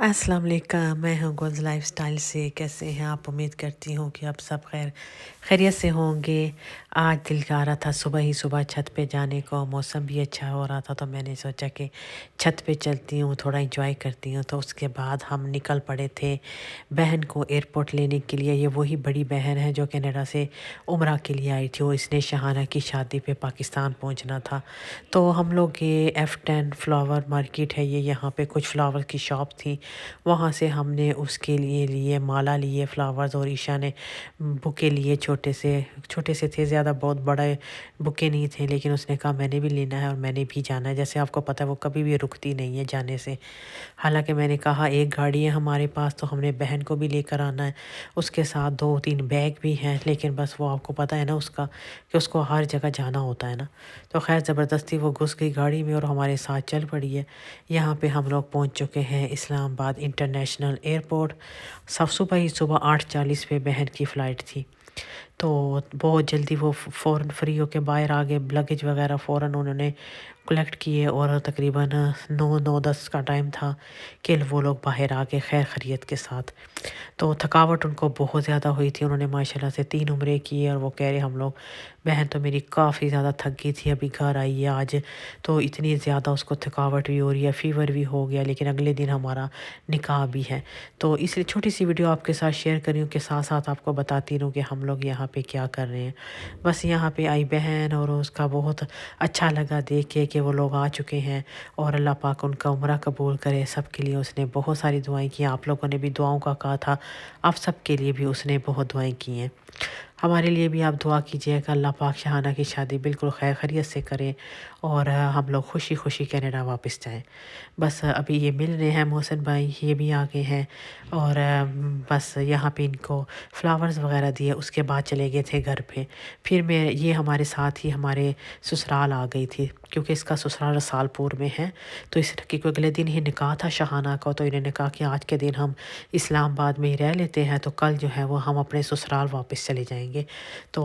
अस्सलाम वालेकुम, मैं हूँ गुल्स लाइफ स्टाइल से। कैसे हैं आप? उम्मीद करती हूँ कि आप सब खैरियत से होंगे। आज दिल कर रहा था सुबह ही सुबह छत पे जाने को, मौसम भी अच्छा हो रहा था तो मैंने सोचा कि छत पे चलती हूँ, थोड़ा इंजॉय करती हूँ। तो उसके बाद हम निकल पड़े थे बहन को एयरपोर्ट लेने के लिए। ये वही बड़ी बहन है जो कनाडा से उम्रा के लिए आई थी। वो इसने शहाना की शादी पे पाकिस्तान पहुँचना था। तो हम लोग ये F10 फ्लावर मार्केट है, ये यहाँ पे कुछ फ्लावर की शॉप थी, वहाँ से हमने उसके लिए माला लिए फ्लावर्स, और ईशा ने बुके लिए छोटे से थे, ज़्यादा बहुत बड़े बुके नहीं थे, लेकिन उसने कहा मैंने भी लेना है और मैंने भी जाना है। जैसे आपको पता है वो कभी भी रुकती नहीं है जाने से। हालांकि मैंने कहा एक गाड़ी है हमारे पास तो हमने बहन को भी लेकर आना है, उसके साथ 2-3 बैग भी हैं, लेकिन बस वो आपको पता है ना उसका कि उसको हर जगह जाना होता है ना। तो खैर ज़बरदस्ती वो घुस गई गाड़ी में और हमारे साथ चल पड़ी है। यहाँ पे हम लोग पहुँच चुके हैं इस्लामाबाद इंटरनेशनल एयरपोर्ट। सब सुबह ही सुबह 8:40 पे बहन की फ़्लाइट थी। तो बहुत जल्दी वो फ़ौरन फ्री होके बाहर आ गए। लगेज वगैरह फ़ौरन उन्होंने कलेक्ट किए और तकरीबन 9-10 का टाइम था कि वो लोग बाहर आ गए खैर खैरियत के साथ। तो थकावट उनको बहुत ज़्यादा हुई थी। उन्होंने माशाल्लाह से 3 उम्रे किए और वो कह रहे हम लोग, बहन तो मेरी काफ़ी ज़्यादा थक गई थी, अभी घर आई है आज, तो इतनी ज़्यादा उसको थकावट भी हो रही है, फ़ीवर भी हो गया, लेकिन अगले दिन हमारा निकाह भी है। तो इसलिए छोटी सी वीडियो आपके साथ शेयर कर रही हूँ कि साथ साथ आपको बताती रहूँ कि हम लोग यहाँ पे क्या कर रहे हैं। बस यहाँ पे आई बहन और उसका बहुत अच्छा लगा देख के कि वो लोग आ चुके हैं, और अल्लाह पाक उनका उम्रा कबूल करे। सब के लिए उसने बहुत सारी दुआएं की। आप लोगों ने भी दुआओं का कहा था, आप सब के लिए भी उसने बहुत दुआएं की हैं। हमारे लिए भी आप दुआ कीजिएगा अल्लाह पाक शहाना की शादी बिल्कुल खैर खैरियत से करें और हम लोग खुशी खुशी कनाडा वापस जाएं। बस अभी ये मिल रहे हैं मोहसिन भाई, ये भी आ गए हैं, और बस यहाँ पे इनको फ्लावर्स वगैरह दिए, उसके बाद चले गए थे घर पे। फिर मैं ये हमारे साथ ही हमारे ससुराल आ गई थी, क्योंकि इसका ससुराल रसालपुर में है। तो इस कि अगले दिन ही निकाह था शहाना का, तो इन्होंने कहा कि आज के दिन हम इस्लामाबाद में ही रह लेते हैं, तो कल जो है वो हम अपने ससुराल वापस चले जाएंगे। तो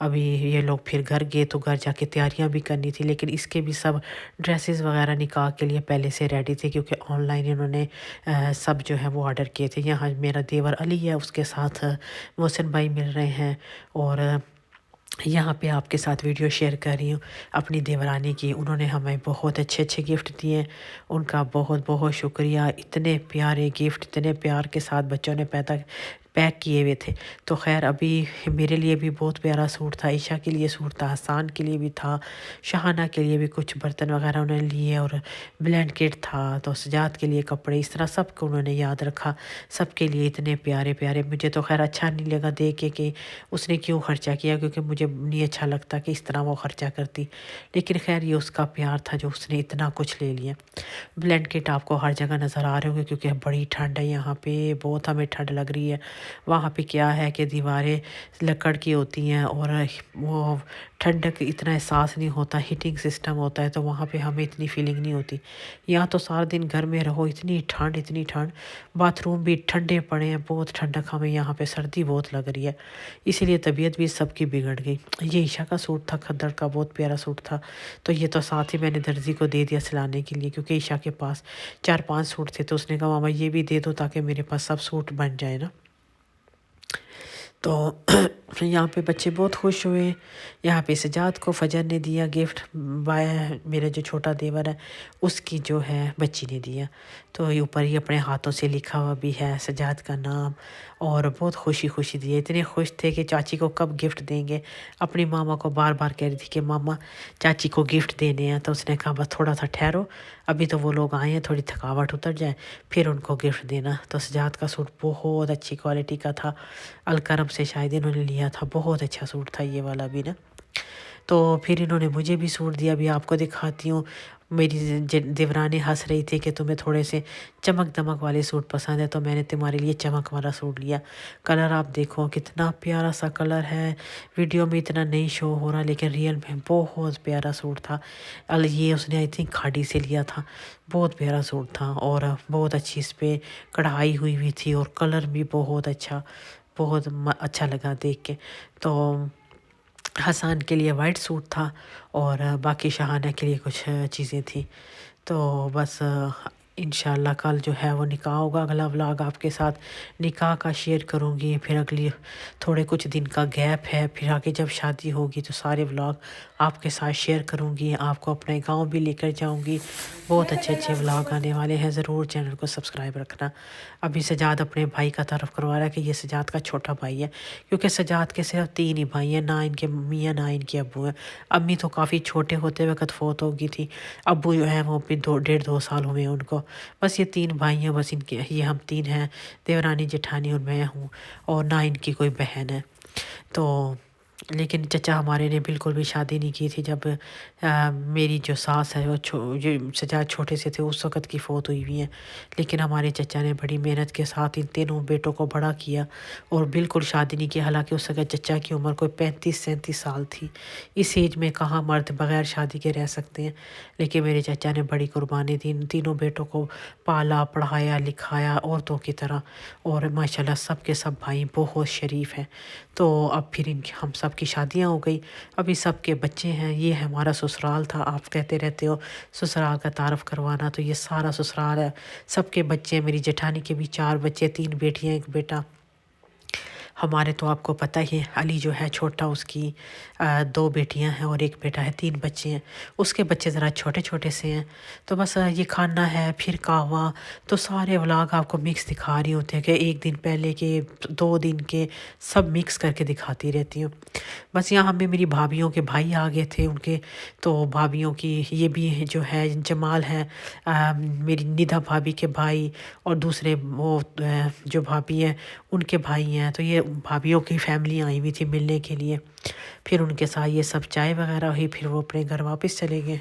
अभी ये लोग फिर घर गए, तो घर जाके तैयारियां भी करनी थी, लेकिन इसके भी सब ड्रेसेस वगैरह निकाह के लिए पहले से रेडी थे, क्योंकि ऑनलाइन इन्होंने सब जो है वो ऑर्डर किए थे। यहाँ मेरा देवर अली है, उसके साथ मोहसिन भाई मिल रहे हैं, और यहाँ पे आपके साथ वीडियो शेयर कर रही हूँ अपनी देवरानी की। उन्होंने हमें बहुत अच्छे अच्छे गिफ्ट दिए, उनका बहुत बहुत शुक्रिया। इतने प्यारे गिफ्ट, इतने प्यार के साथ बच्चों ने पैक किए हुए थे। तो खैर अभी मेरे लिए भी बहुत प्यारा सूट था, ईशा के लिए सूट था, हसान के लिए भी था, शहाना के लिए भी कुछ बर्तन वगैरह उन्होंने लिए, और ब्लैंकेट था, तो सजाद के लिए कपड़े, इस तरह सब को उन्होंने याद रखा। सबके लिए इतने प्यारे प्यारे। मुझे तो खैर अच्छा नहीं लगा देख के उसने क्यों ख़र्चा किया, क्योंकि मुझे नहीं अच्छा लगता कि इस तरह वो ख़र्चा करती, लेकिन खैर ये उसका प्यार था जो उसने इतना कुछ ले लिया। ब्लैंकेट आपको हर जगह नज़र आ रहे होंगे, क्योंकि बड़ी ठंड है यहाँ पे, बहुत हमें ठंड लग रही है। वहाँ पे क्या है कि दीवारें लकड़ की होती हैं और वो ठंडक इतना एहसास नहीं होता, हीटिंग सिस्टम होता है, तो वहाँ पे हमें इतनी फीलिंग नहीं होती। यहाँ तो सारा दिन घर में रहो, इतनी ठंड इतनी ठंड, बाथरूम भी ठंडे पड़े हैं, बहुत ठंडक, हमें यहाँ पे सर्दी बहुत लग रही है, इसीलिए तबीयत भी सबकी बिगड़ गई। ये ईशा का सूट था, खद्दड़ का, बहुत प्यारा सूट था। तो ये तो साथ ही मैंने दर्जी को दे दिया सिलाने के लिए, क्योंकि ईशा के पास 4-5 सूट थे, तो उसने कहा मामा ये भी दे दो ताकि मेरे पास सब सूट बन जाए ना। तो यहाँ पे बच्चे बहुत खुश हुए। यहाँ पे सजाद को फजर ने दिया गिफ्ट, बाया मेरा जो छोटा देवर है उसकी जो है बच्ची ने दिया। तो ये ऊपर ही अपने हाथों से लिखा हुआ भी है सजाद का नाम, और बहुत खुशी खुशी दिए। इतने खुश थे कि चाची को कब गिफ्ट देंगे। अपनी मामा को बार बार कह रही थी कि मामा चाची को गिफ्ट देने हैं, तो उसने कहा बस थोड़ा सा ठहरो, अभी तो वो लोग आए हैं, थोड़ी थकावट उतर जाए फिर उनको गिफ्ट देना। तो सजाद का सूट बहुत अच्छी क्वालिटी का था, अलकरम से शायद इन्होंने लिया था, बहुत अच्छा सूट था ये वाला भी ना। तो फिर इन्होंने मुझे भी सूट दिया, अभी आपको दिखाती हूँ। मेरी देवरानी हंस रही थी कि तुम्हें थोड़े से चमक दमक वाले सूट पसंद है, तो मैंने तुम्हारे लिए चमक वाला सूट लिया। कलर आप देखो कितना प्यारा सा कलर है, वीडियो में इतना नहीं शो हो रहा, लेकिन रियल में बहुत प्यारा सूट था। ये उसने आई थिंक खाड़ी से लिया था, बहुत प्यारा सूट था, और बहुत अच्छी इस पर कढ़ाई हुई हुई थी, और कलर भी बहुत अच्छा, बहुत अच्छा लगा देख के। तो हसन के लिए वाइट सूट था, और बाकी शहाना के लिए कुछ चीज़ें थी। तो बस इंशाल्लाह कल जो है वो निकाह होगा। अगला व्लॉग आपके साथ निकाह का शेयर करूँगी। फिर अगली थोड़े कुछ दिन का गैप है, फिर आगे जब शादी होगी तो सारे व्लॉग आपके साथ शेयर करूँगी। आपको अपने गांव भी लेकर जाऊँगी। बहुत अच्छे अच्छे व्लॉग आने वाले हैं। ज़रूर चैनल को सब्सक्राइब रखना। अभी सजाद अपने भाई का तारफ़ करवा रहा है कि ये सजाद का छोटा भाई है, क्योंकि सजाद के सिर्फ 3 ही भाई हैं, ना इनके मम्मी है ना इनके अब्बू हैं। अम्मी तो काफ़ी छोटे होते वक्त फ़ौत हो गई थी। अब्बू जो है वो भी 2 साल हुए हैं उनको। बस ये 3 भाई हैं, बस इनके ये हम 3 हैं, देवरानी जेठानी और मैं हूँ, और ना इनकी कोई बहन है। तो लेकिन चचा हमारे ने बिल्कुल भी शादी नहीं की थी। जब मेरी जो सास है वो जो सजाद छोटे से थे उस वक़्त की फ़ौत हुई हुई हैं। लेकिन हमारे चचा ने बड़ी मेहनत के साथ इन तीनों बेटों को बड़ा किया और बिल्कुल शादी नहीं की। हालांकि उस वक़्त चचा की उम्र कोई 35-37 साल थी। इस एज में कहाँ मर्द बग़ैर शादी के रह सकते हैं। लेकिन मेरे चचा ने बड़ी कुर्बानी दी, इन तीनों बेटों को पाला पढ़ाया लिखाया औरतों की तरह। और माशाल्लाह सब के सब भाई बहुत शरीफ हैं। तो अब फिर इनकी हम सब की शादियां हो गई, अभी सब के बच्चे हैं। ये हमारा ससुराल था। आप कहते रहते हो ससुराल का तारफ़ करवाना, तो ये सारा ससुराल है। सबके बच्चे, मेरी जेठानी के भी 4 बच्चे, 3 बेटियां 1 बेटा। हमारे तो आपको पता ही है, अली जो है छोटा, उसकी 2 बेटियां हैं और 1 बेटा है, 3 बच्चे हैं। उसके बच्चे ज़रा छोटे छोटे से हैं। तो बस ये खाना है, फिर कहवा, तो सारे व्लॉग आपको मिक्स दिखा रही होती हैं कि 1 दिन पहले के 2 दिन के सब मिक्स करके दिखाती रहती हूँ। बस यहाँ में मेरी भाभीयों के भाई आ गए थे उनके, तो भाभीयों की ये भी जो है जमाल है, मेरी निधा भाभी के भाई, और दूसरे वो जो भाभी हैं उनके भाई हैं। तो ये भाभीयों की फैमिली आई हुई थी मिलने के लिए। फिर उनके साथ ये सब चाय वगैरह हुई, फिर वो अपने घर वापस चले गए।